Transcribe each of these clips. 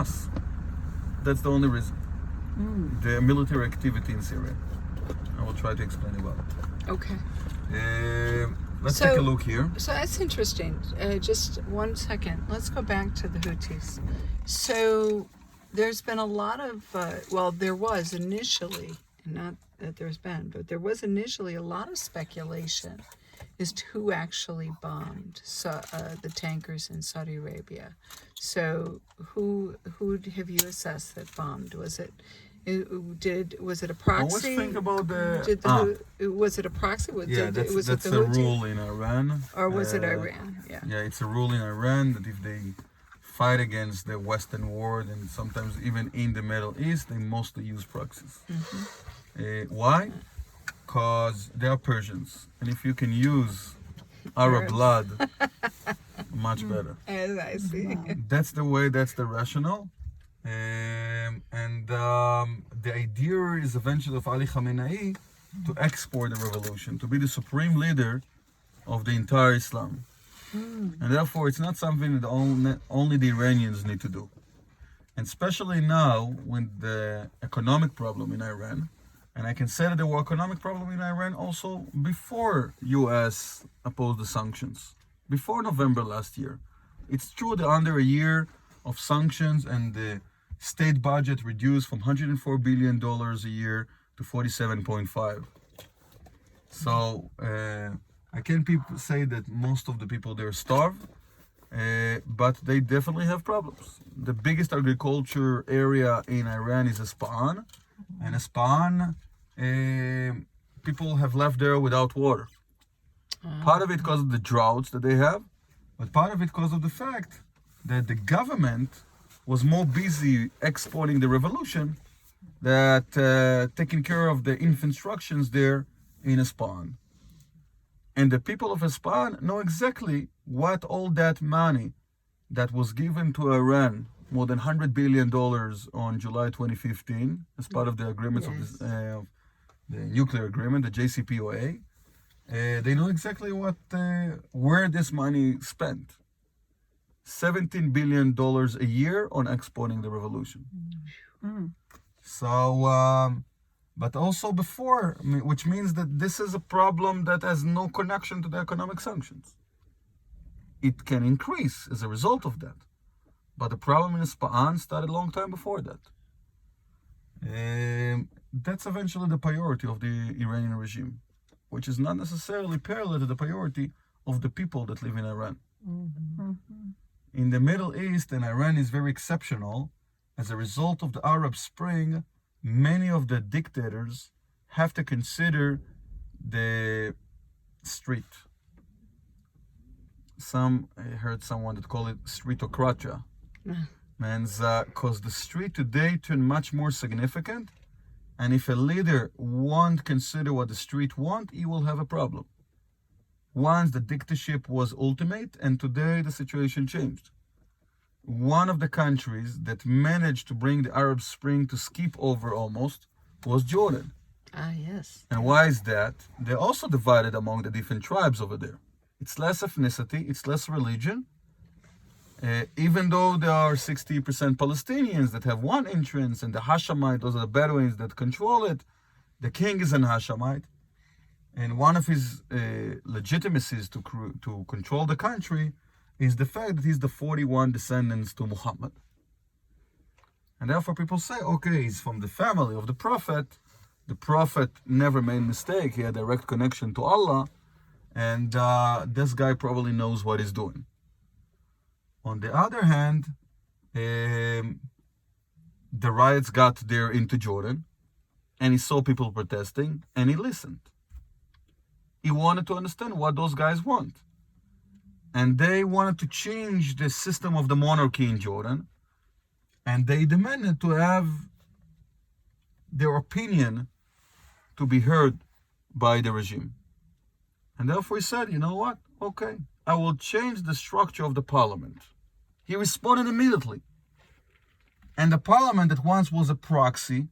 Hamas. That's the only reason. The military activity in Syria. I will try to explain about it. Okay. Let's take a look here. So that's interesting. Just 1 second. Let's go back to the Houthis. So there's been a lot of, there was initially, not that there's been, but there was initially a lot of speculation as to who actually bombed the tankers in Saudi Arabia. So who have you assessed that bombed? Was it a proxy? Always think about was it a proxy? That's a rule in Iran. Or was it Iran? Yeah. Yeah, it's a rule in Iran that if they fight against the Western world and sometimes even in the Middle East, they mostly use proxies. Why? Because they are Persians, and if you can use Arab blood, much better. As I see. That's the way. That's the rationale. The idea is eventually of Ali Khamenei to export the revolution, to be the supreme leader of the entire Islam. And therefore, it's not something that only the Iranians need to do. And especially now, when the economic problem in Iran, and I can say that there were economic problem in Iran also before U.S. opposed the sanctions, before November last year. It's true that under a year of sanctions and the state budget reduced from $104 billion a year to 47.5. So I can't say that most of the people there starve, but they definitely have problems. The biggest agriculture area in Iran is Isfahan, and Isfahan, people have left there without water. Part of it because of the droughts that they have, but part of it because of the fact that the government was more busy exporting the revolution than taking care of the infrastructures there in Isfahan. And the people of Isfahan know exactly what all that money that was given to Iran, more than $100 billion on July 2015, as part of the agreements of the nuclear agreement, the JCPOA. They know exactly where this money spent. $17 billion a year on exporting the revolution. So, but also before, which means that this is a problem that has no connection to the economic sanctions. It can increase as a result of that. But the problem in Isfahan started a long time before that. That's eventually the priority of the Iranian regime, which is not necessarily parallel to the priority of the people that live in Iran. In the Middle East, and Iran is very exceptional, as a result of the Arab Spring, many of the dictators have to consider the street. I heard someone that call it streetocratia. Means because the street today turned much more significant, and if a leader won't consider what the street want, he will have a problem. Once the dictatorship was ultimate, and today the situation changed. One of the countries that managed to bring the Arab Spring to skip over almost was Jordan. Yes. And why is that? They're also divided among the different tribes over there. It's less ethnicity, it's less religion. Even though there are 60% Palestinians that have one entrance, and the Hashemite, those are the Bedouins that control it. The king is an Hashemite. And one of his legitimacies to control the country is the fact that he's the 41 descendants to Muhammad. And therefore people say, okay, he's from the family of the Prophet. The Prophet never made a mistake. He had a direct connection to Allah. And this guy probably knows what he's doing. On the other hand, the riots got there into Jordan, and he saw people protesting, and he listened. He wanted to understand what those guys want. And they wanted to change the system of the monarchy in Jordan, and they demanded to have their opinion to be heard by the regime. And therefore he said, you know what? Okay, I will change the structure of the parliament. He responded immediately. And the parliament that once was a proxy,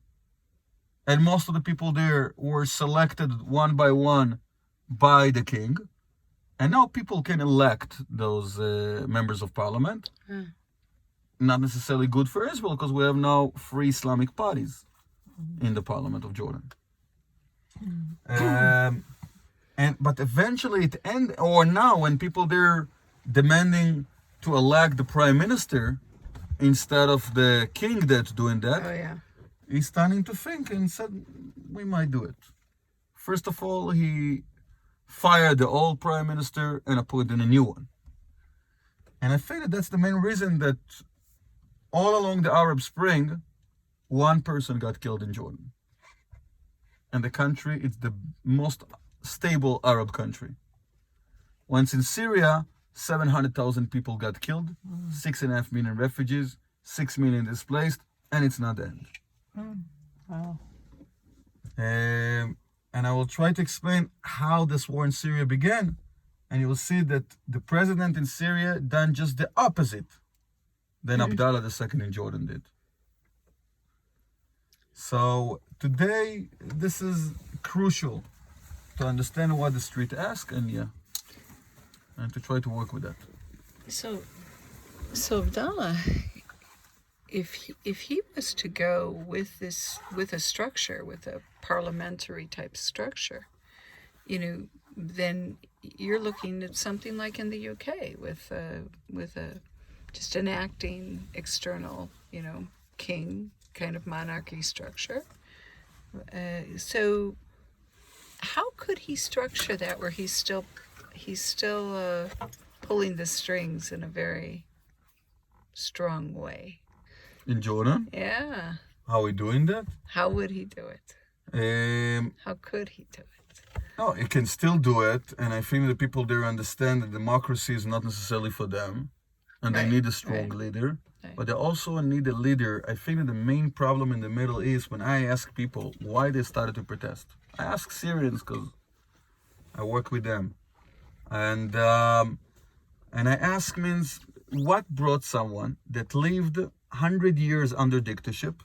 and most of the people there were selected one by one by the king, and now people can elect those members of parliament. not necessarily good for Israel because we have now free Islamic parties in the parliament of Jordan. But eventually it end, or now when people there demanding to elect the prime minister instead of the king that's doing that, Oh yeah. he's starting to think and said, we might do it. First of all, he fired the old prime minister and appointed a new one. And I think that that's the main reason that all along the Arab Spring, one person got killed in Jordan. And the country, it's the most stable Arab country. Once in Syria, 700,000 people got killed, 6.5 million refugees, 6 million displaced, and it's not the end. Wow. And I will try to explain how this war in Syria began. And you will see that the president in Syria done just the opposite than Abdullah II in Jordan did. So today, this is crucial to understand what the street asks and to try to work with that. So Abdallah, if he was to go with a structure, with a parliamentary type structure, then you're looking at something like in the UK with a just an acting external, king kind of monarchy structure. So how could he structure that where he's still pulling the strings in a very strong way? In Jordan? Yeah. How are we doing that? How would he do it? How could he do it? No, he can still do it, and I think the people there understand that democracy is not necessarily for them, and they need a strong leader. Right. But they also need a leader. I think that the main problem in the Middle East, when I ask people why they started to protest, I ask Syrians because I work with them, and I ask means what brought someone that lived 100 years under dictatorship,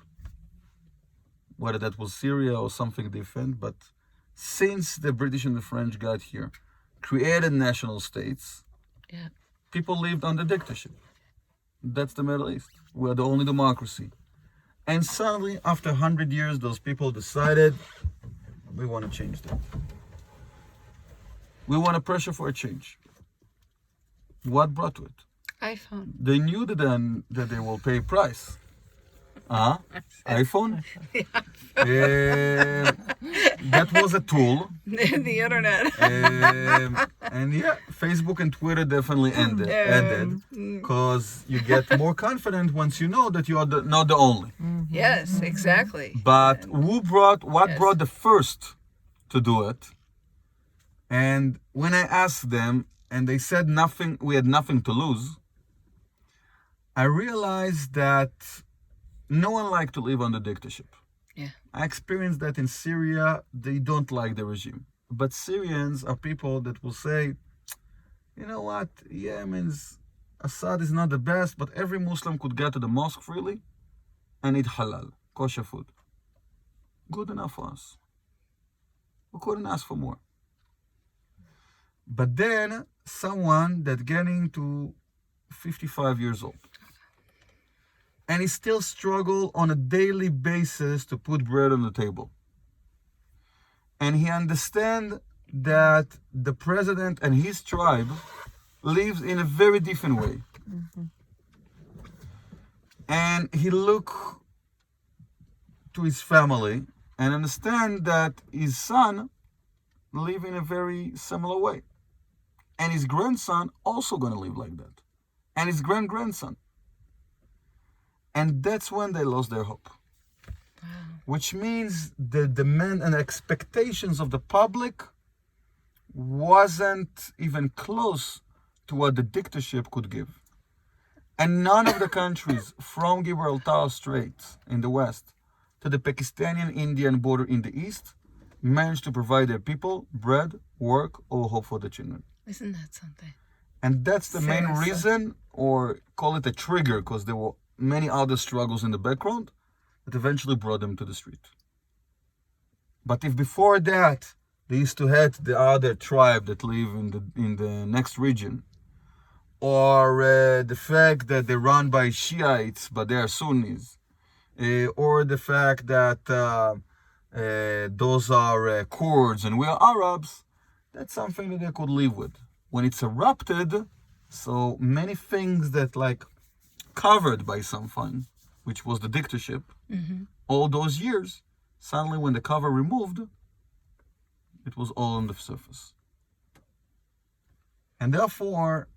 whether that was Syria or something different, but since the British and the French got here, created national states, people lived under dictatorship. That's the Middle East. We're the only democracy. And suddenly, after 100 years, those people decided, we want to change that. We want a pressure for a change. What brought to it? iPhone. They knew that they will pay a price. iPhone? That was a tool. The internet. And Facebook and Twitter definitely ended because you get more confident once you know that you are not the only. Yes, exactly. But what brought the first to do it? And when I asked them, and they said nothing, we had nothing to lose, I realized that no one liked to live under dictatorship. Yeah. I experienced that in Syria. They don't like the regime. But Syrians are people that will say, you know what, Yemen's Assad is not the best, but every Muslim could get to the mosque freely and eat halal, kosher food. Good enough for us. We couldn't ask for more. But then someone that getting to 55 years old, and he still struggle on a daily basis to put bread on the table. And he understand that the president and his tribe lives in a very different way. And he look to his family and understand that his son live in a very similar way. And his grandson also gonna live like that. And his grandson. And that's when they lost their hope. Wow. Which means the demand and expectations of the public wasn't even close to what the dictatorship could give. And none of the countries from Gibraltar Strait in the west to the Pakistani-Indian border in the east managed to provide their people bread, work, or hope for the children. Isn't that something? And that's the main Seriously. reason, or call it a trigger, because there were many other struggles in the background that eventually brought them to the street. But if before that they used to hate the other tribe that live in the next region, or the fact that they're run by Shiites but they are Sunnis, or the fact that those are Kurds and we are Arabs, that's something that they could live with. When it's erupted, so many things that like covered by something, which was the dictatorship, all those years, suddenly when the cover removed, it was all on the surface. And therefore,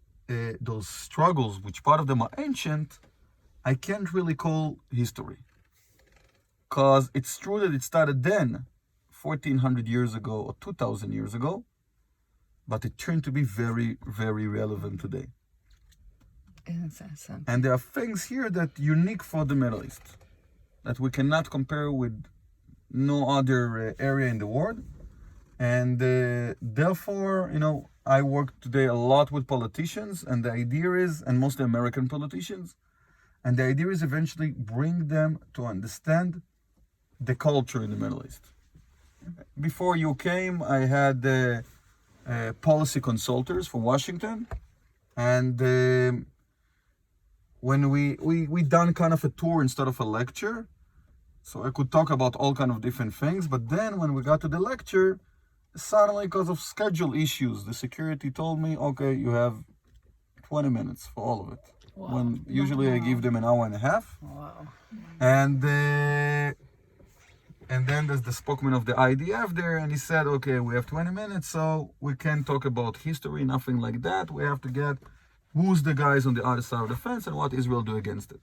those struggles, which part of them are ancient, I can't really call history. Because it's true that it started then, 1400 years ago or 2000 years ago, but it turned to be very, very relevant today. And there are things here that are unique for the Middle East, that we cannot compare with no other area in the world. And therefore, I work today a lot with politicians, and the idea is, and mostly American politicians, and the idea is eventually bring them to understand the culture in the Middle East. Before you came, I had policy consultants from Washington, and when we done kind of a tour instead of a lecture, so I could talk about all kind of different things, but then when we got to the lecture, suddenly because of schedule issues, the security told me, okay, you have 20 minutes for all of it. Wow. When usually I give them an hour and a half. Wow. And then there's the spokesman of the IDF there, and he said, okay, we have 20 minutes, so we can't talk about history, nothing like that. We have to get who's the guys on the other side of the fence and what Israel do against it.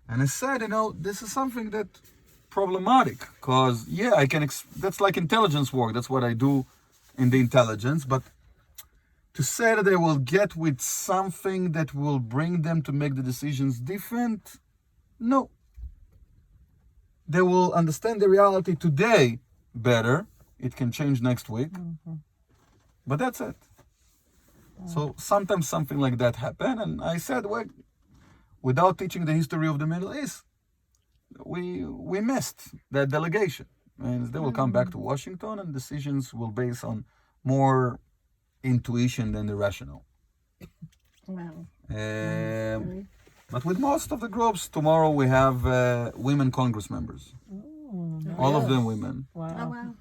And I said, this is something that problematic, because I can that's like intelligence work, that's what I do in the intelligence, but to say that they will get with something that will bring them to make the decisions different, no. They will understand the reality today better. It can change next week, but that's it. So sometimes something like that happen, and I said, well, without teaching the history of the Middle East, we missed that delegation. And they will come back to Washington, and decisions will base on more intuition than the rational. Wow. But with most of the groups, tomorrow we have women Congress members. All of them women. Wow. Oh, wow.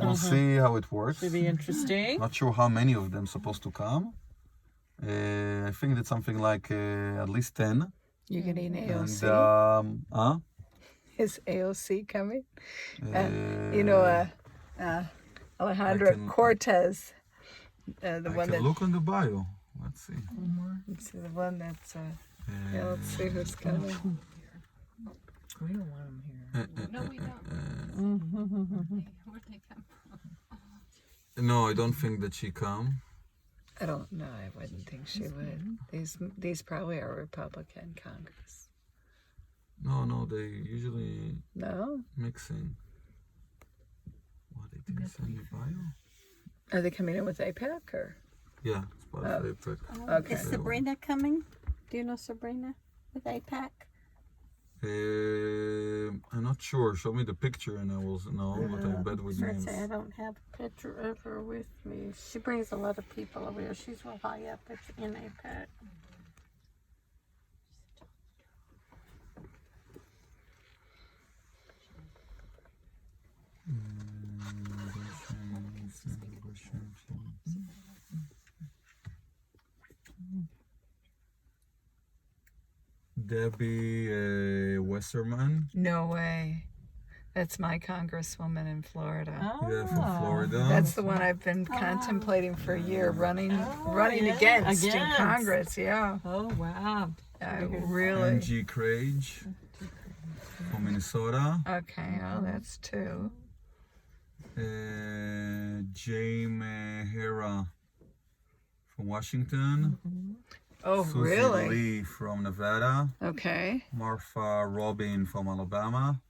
We'll see how it works. Should be interesting. Not sure how many of them supposed to come. I think that's something like at least 10. You getting AOC? And, Is AOC coming? Alejandro Cortez, the one that. Look on the bio. Let's see. It's the one that's. Let's see who's coming. We don't want them here. No, we don't. Where'd they come from? No, I don't think that she come. I don't know. I wouldn't think she would. These probably are Republican Congress. No, they usually No? mixing. What, they didn't send the bio? Are they coming in with APEC or? Yeah, it's part of APEC. Okay. Is Sabrina coming? Do you know Sabrina with APAC? I'm not sure. Show me the picture and I will know, but I bet with names. I don't have a picture of her with me. She brings a lot of people over here. She's real high up in APAC. Debbie Westerman. No way. That's my congresswoman in Florida. Yeah, from Florida. That's the one I've been contemplating for a year, running against in Congress. Yeah. Oh, wow. Really. Angie Craig from Minnesota. Okay. Oh, that's two. James Hera from Washington. Oh, Susie really? Lee from Nevada. Okay. Martha Robin from Alabama.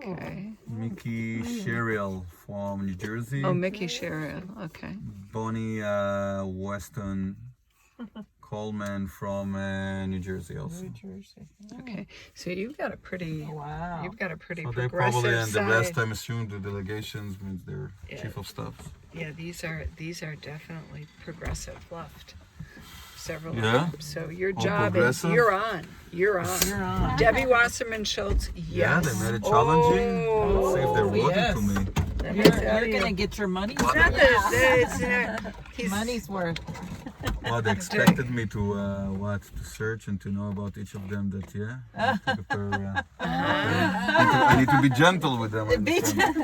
Okay. Mickey Sherrill from New Jersey. Oh, Mickey Sherrill. Okay. Bonnie Weston Coleman from New Jersey also. Okay. So you've got a pretty. Wow. You've got a pretty So they progressive probably, and the side. rest I'm assuming the delegations means they're Yeah. chief of staff. Yeah, these are definitely progressive left. several Yeah? times. So your All job is progressive? you're on. You're on. You're on. Debbie Wasserman Schultz, yes. Yeah, they made it challenging. Oh, See if they're voting yes. to me. let me You're, tell you're you. gonna get your money. It's not that he's Money's worth. Well, they expected me to to search and to know about each of them. That to prepare, I need to be gentle with them. I understand.